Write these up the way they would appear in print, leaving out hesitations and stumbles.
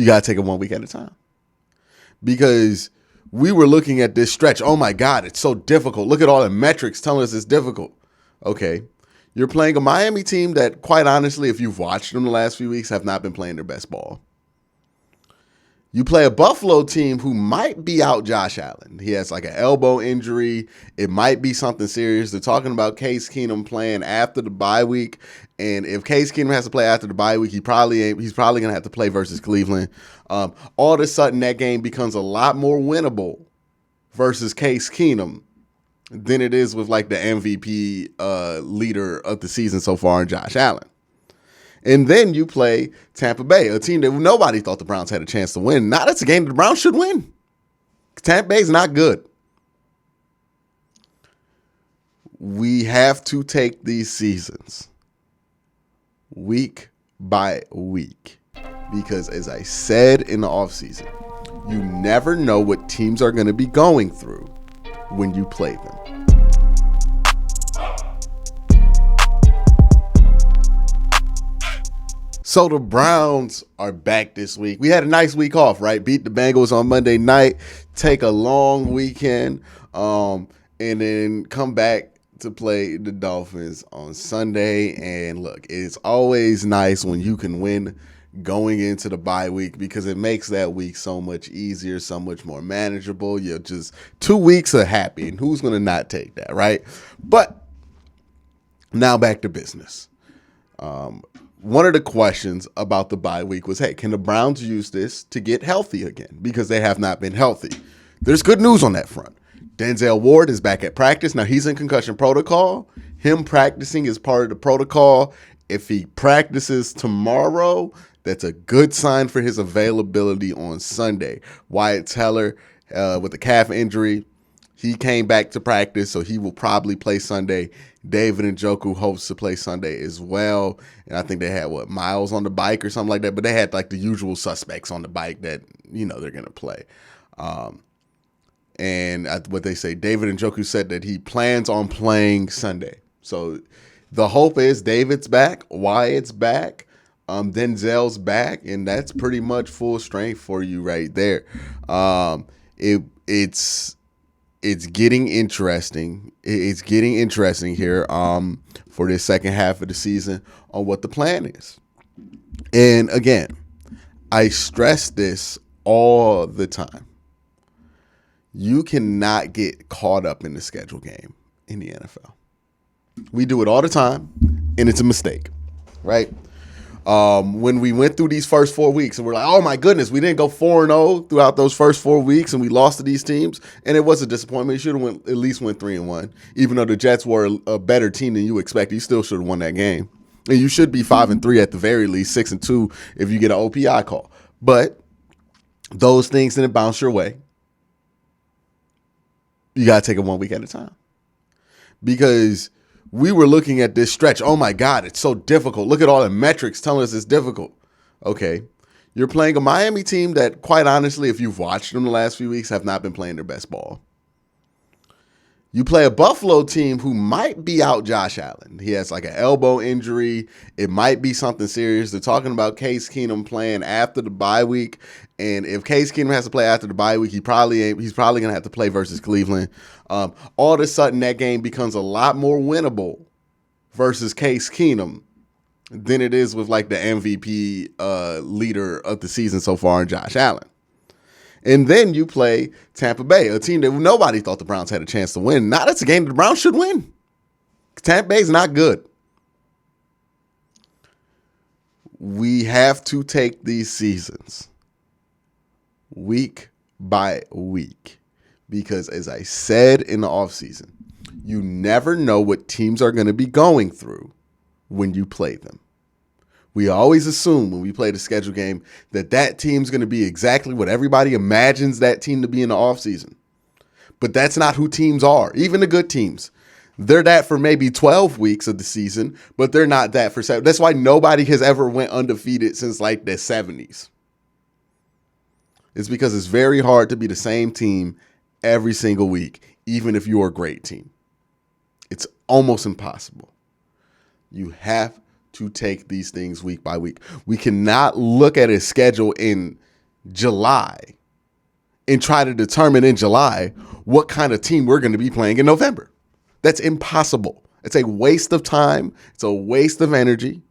You got to take it 1 week at a time because we were looking at this stretch. Oh my God, it's so difficult. Look at all the metrics telling us it's difficult. Okay. You're playing a Miami team that, quite honestly, if you've watched them the last few weeks, have not been playing their best ball. You play a Buffalo team who might be out Josh Allen. He has like an elbow injury. It might be something serious. They're talking about Case Keenum playing after the bye week. And if Case Keenum has to play after the bye week, he's probably going to have to play versus Cleveland. All of a sudden, that game becomes a lot more winnable versus Case Keenum than it is with like the MVP leader of the season so far in Josh Allen. And then you play Tampa Bay, a team that nobody thought the Browns had a chance to win. Now that's a game that the Browns should win. Tampa Bay's not good. We have to take these seasons week by week because, as I said in the offseason, you never know what teams are going to be going through when you play them. So the Browns are back this week. We had a nice week off, right? Beat the Bengals on Monday night, take a long weekend, and then come back to play the Dolphins on Sunday. And look, it's always nice when you can win going into the bye week because it makes that week so much easier, so much more manageable. You're just 2 weeks of happy, and who's going to not take that, right? But now back to business. One of the questions about the bye week was, hey, can the Browns use this to get healthy again? Because they have not been healthy. There's good news on that front. Denzel Ward is back at practice. Now, he's in concussion protocol. Him practicing is part of the protocol. If he practices tomorrow, that's a good sign for his availability on Sunday. Wyatt Teller with a calf injury, he came back to practice, so he will probably play Sunday. David Njoku hopes to play Sunday as well. And I think they had, Miles on the bike or something like that. But they had like the usual suspects on the bike that, they're going to play. And what they say, David Njoku said that he plans on playing Sunday. So the hope is David's back, Wyatt's back, Denzel's back, and that's pretty much full strength for you right there. It's getting interesting. It's getting interesting here for this second half of the season on what the plan is. And again, I stress this all the time. You cannot get caught up in the schedule game in the NFL. We do it all the time, and it's a mistake, right? When we went through these first 4 weeks and we're like, oh my goodness, we didn't go 4-0 throughout those first 4 weeks and we lost to these teams. And it was a disappointment. You should have at least went 3-1. Even though the Jets were a better team than you expected, you still should have won that game. And you should be 5-3 at the very least, 6-2 if you get an OPI call. But those things didn't bounce your way. You got to take it 1 week at a time. Because we were looking at this stretch. Oh my God, it's so difficult. Look at all the metrics telling us it's difficult. Okay. You're playing a Miami team that, quite honestly, if you've watched them the last few weeks, have not been playing their best ball. You play a Buffalo team who might be out Josh Allen. He has like an elbow injury. It might be something serious. They're talking about Case Keenum playing after the bye week. And if Case Keenum has to play after the bye week, he's probably going to have to play versus Cleveland. All of a sudden, that game becomes a lot more winnable versus Case Keenum than it is with like the MVP leader of the season so far in Josh Allen. And then you play Tampa Bay, a team that nobody thought the Browns had a chance to win. Now that's a game that the Browns should win. Tampa Bay's not good. We have to take these seasons week by week because, as I said in the offseason, you never know what teams are going to be going through when you play them. We always assume when we play the schedule game that team's going to be exactly what everybody imagines that team to be in the offseason. But that's not who teams are, even the good teams. They're that for maybe 12 weeks of the season, but they're not that for 7. That's why nobody has ever went undefeated since like the 70s. It's because it's very hard to be the same team every single week, even if you're a great team. It's almost impossible. You have to take these things week by week. We cannot look at a schedule and July and try to determine in July what kind of team we're going to be playing in November. That's impossible. It's a waste of time. It's a waste of energy.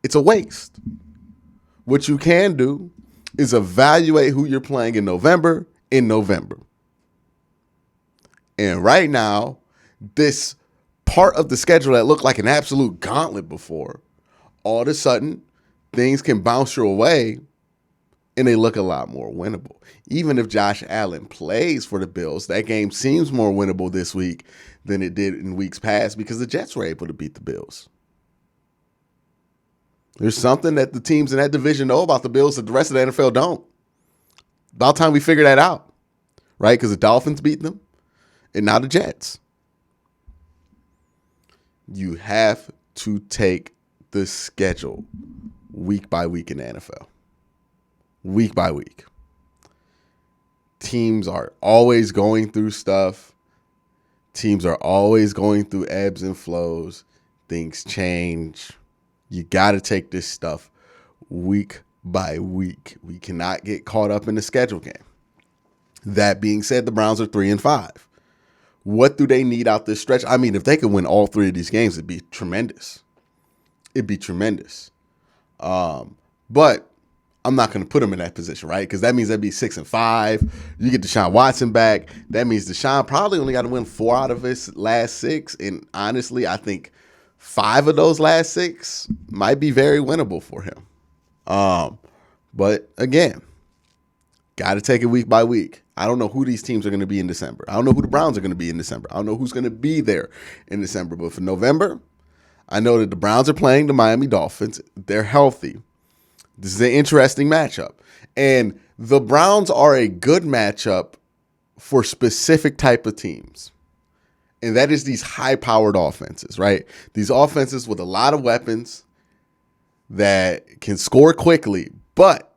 It's a waste. What you can do is evaluate who you're playing in November. And right now, this part of the schedule that looked like an absolute gauntlet before, all of a sudden, things can bounce your way and they look a lot more winnable. Even if Josh Allen plays for the Bills, that game seems more winnable this week than it did in weeks past because the Jets were able to beat the Bills. There's something that the teams in that division know about the Bills that the rest of the NFL don't. About time we figure that out, right? Because the Dolphins beat them and now the Jets. You have to take the schedule week by week in the NFL. Week by week. Teams are always going through stuff. Teams are always going through ebbs and flows. Things change. You got to take this stuff week by week. We cannot get caught up in the schedule game. That being said, the Browns are 3-5. What do they need out this stretch? I mean, if they could win all three of these games, it'd be tremendous. It'd be tremendous. But I'm not going to put them in that position, right? Because that means they'd be 6-5. You get Deshaun Watson back. That means Deshaun probably only got to win 4 out of his last 6. And honestly, I think 5 of those last 6 might be very winnable for him. But again, got to take it week by week. I don't know who these teams are going to be in December. I don't know who the Browns are going to be in December. I don't know who's going to be there in December. But for November, I know that the Browns are playing the Miami Dolphins. They're healthy. This is an interesting matchup. And the Browns are a good matchup for specific type of teams. And that is these high-powered offenses, right? These offenses with a lot of weapons that can score quickly, but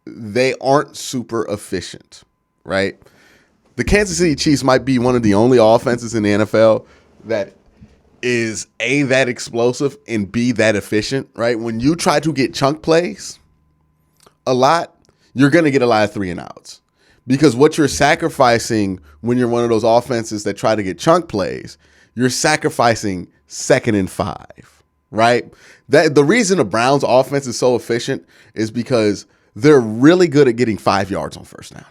they aren't super efficient, right? The Kansas City Chiefs might be one of the only offenses in the NFL that is A, that explosive, and B, that efficient, right? When you try to get chunk plays a lot, you're going to get a lot of 3 and outs. Because what you're sacrificing when you're one of those offenses that try to get chunk plays, you're sacrificing 2nd and 5, right? That the reason the Browns offense is so efficient is because they're really good at getting 5 yards on first down.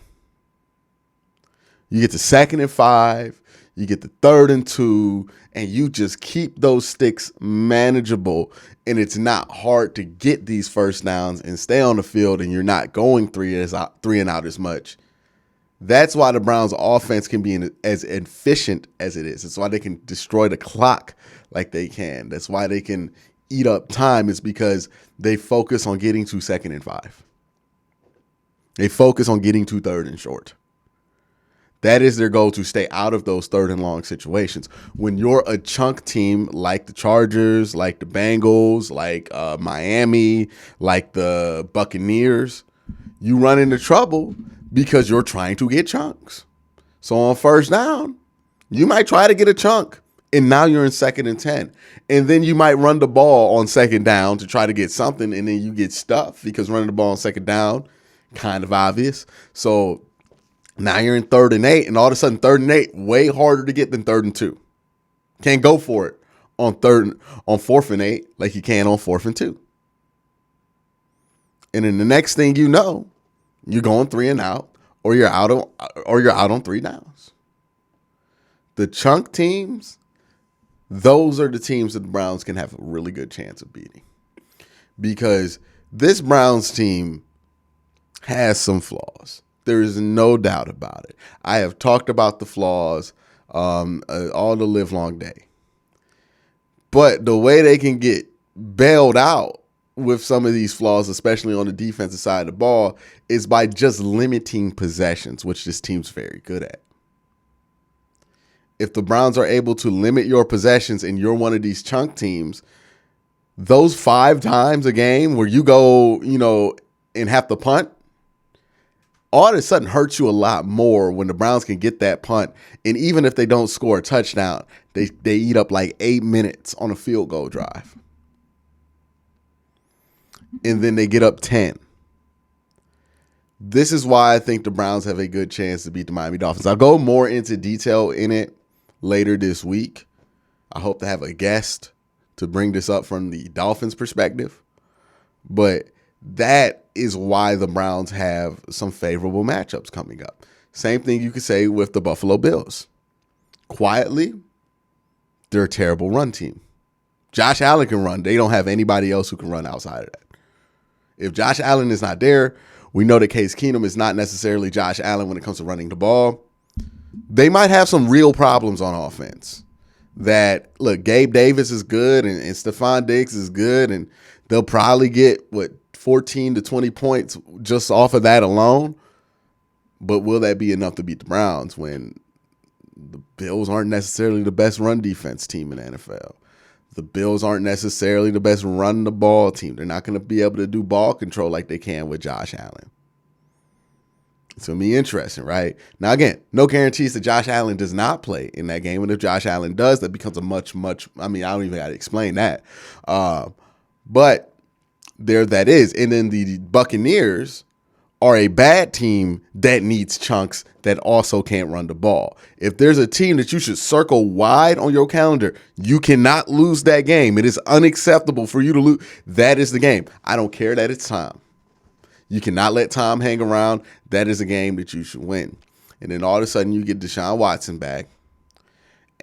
You get to 2nd and 5, you get the 3rd and 2, and you just keep those sticks manageable. And it's not hard to get these first downs and stay on the field, and you're not going 3 and out as much. That's why the Browns offense can be as efficient as it is. That's why they can destroy the clock like they can. That's why they can eat up time, is because they focus on getting to 2nd and 5. They focus on getting to 3rd and short. That is their goal, to stay out of those 3rd and long situations. When you're a chunk team like the Chargers, like the Bengals, like Miami, like the Buccaneers, you run into trouble because you're trying to get chunks. So on first down, you might try to get a chunk, and now you're in 2nd and 10. And then you might run the ball on 2nd down to try to get something, and then you get stuffed because running the ball on 2nd down, kind of obvious. So now you're in 3rd and 8, and all of a sudden 3rd and 8, way harder to get than 3rd and 2. Can't go for it on 4th and 8 like you can on 4th and 2. And then the next thing you know, you're going 3 and out, or you're out on 3 downs. The chunk teams, those are the teams that the Browns can have a really good chance of beating. Because this Browns team has some flaws. There is no doubt about it. I have talked about the flaws all the live long day. But the way they can get bailed out with some of these flaws, especially on the defensive side of the ball, is by just limiting possessions, which this team's very good at. If the Browns are able to limit your possessions and you're one of these chunk teams, those 5 times a game where you go, and have to punt, all of a sudden hurts you a lot more when the Browns can get that punt. And even if they don't score a touchdown, they eat up like 8 minutes on a field goal drive. And then they get up 10. This is why I think the Browns have a good chance to beat the Miami Dolphins. I'll go more into detail in it later this week. I hope to have a guest to bring this up from the Dolphins' perspective. But that is why the Browns have some favorable matchups coming up. Same thing you could say with the Buffalo Bills. Quietly, they're a terrible run team. Josh Allen can run. They don't have anybody else who can run outside of that. If Josh Allen is not there, we know that Case Keenum is not necessarily Josh Allen when it comes to running the ball. They might have some real problems on offense. That, look, Gabe Davis is good and Stephon Diggs is good, and they'll probably get, 14 to 20 points just off of that alone. But will that be enough to beat the Browns when the Bills aren't necessarily the best run defense team in the NFL? The Bills aren't necessarily the best run the ball team. They're not going to be able to do ball control like they can with Josh Allen. It's going to be interesting, right? Now, again, no guarantees that Josh Allen does not play in that game. And if Josh Allen does, that becomes a much, I don't even got to explain that. But there that is. And then the Buccaneers are a bad team that needs chunks that also can't run the ball. If there's a team that you should circle wide on your calendar, you cannot lose that game. It is unacceptable for you to lose. That is the game. I don't care that it's Tom. You cannot let Tom hang around. That is a game that you should win. And then all of a sudden you get Deshaun Watson back.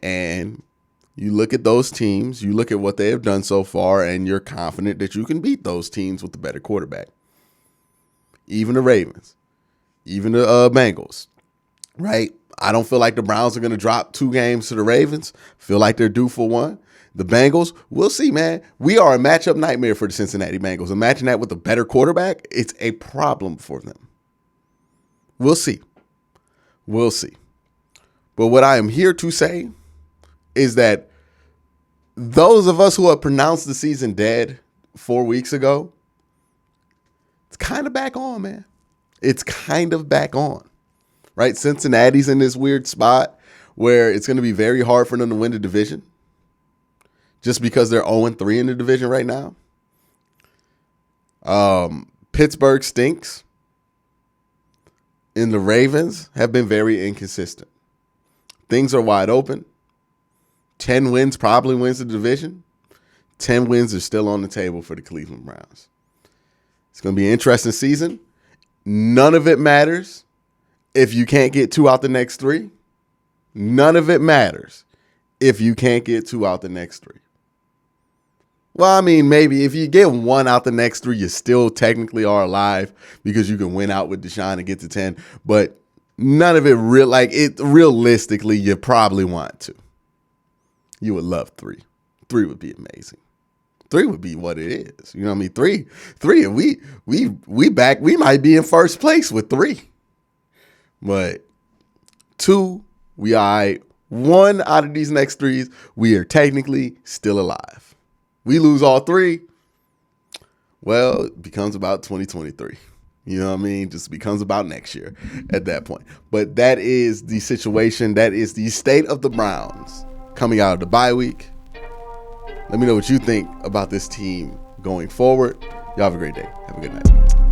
And you look at those teams, you look at what they have done so far, and you're confident that you can beat those teams with the better quarterback. Even the Ravens, even the Bengals, right? I don't feel like the Browns are going to drop 2 games to the Ravens. Feel like they're due for one. The Bengals, we'll see, man. We are a matchup nightmare for the Cincinnati Bengals. Imagine that with a better quarterback. It's a problem for them. We'll see. We'll see. But what I am here to say is that those of us who have pronounced the season dead 4 weeks ago, it's kind of back on, man. It's kind of back on, right? Cincinnati's in this weird spot where it's going to be very hard for them to win the division just because they're 0-3 in the division right now. Pittsburgh stinks. And the Ravens have been very inconsistent. Things are wide open. 10 wins probably wins the division. 10 wins are still on the table for the Cleveland Browns. It's going to be an interesting season. None of it matters if you can't get 2 out the next 3. None of it matters if you can't get 2 out the next 3. Well, I mean, maybe if you get 1 out the next 3, you still technically are alive because you can win out with Deshaun and get to 10. But none of it realistically, you probably want to. You would love 3. 3 would be amazing. 3 would be what it is. You know what I mean? 3, and we back. We might be in first place with 3. But 2, we all right. 1 out of these next 3s, we are technically still alive. We lose all 3, well, it becomes about 2023. You know what I mean? Just becomes about next year at that point. But that is the situation. That is the state of the Browns coming out of the bye week. Let me know what you think about this team going forward. Y'all have a great day. Have a good night.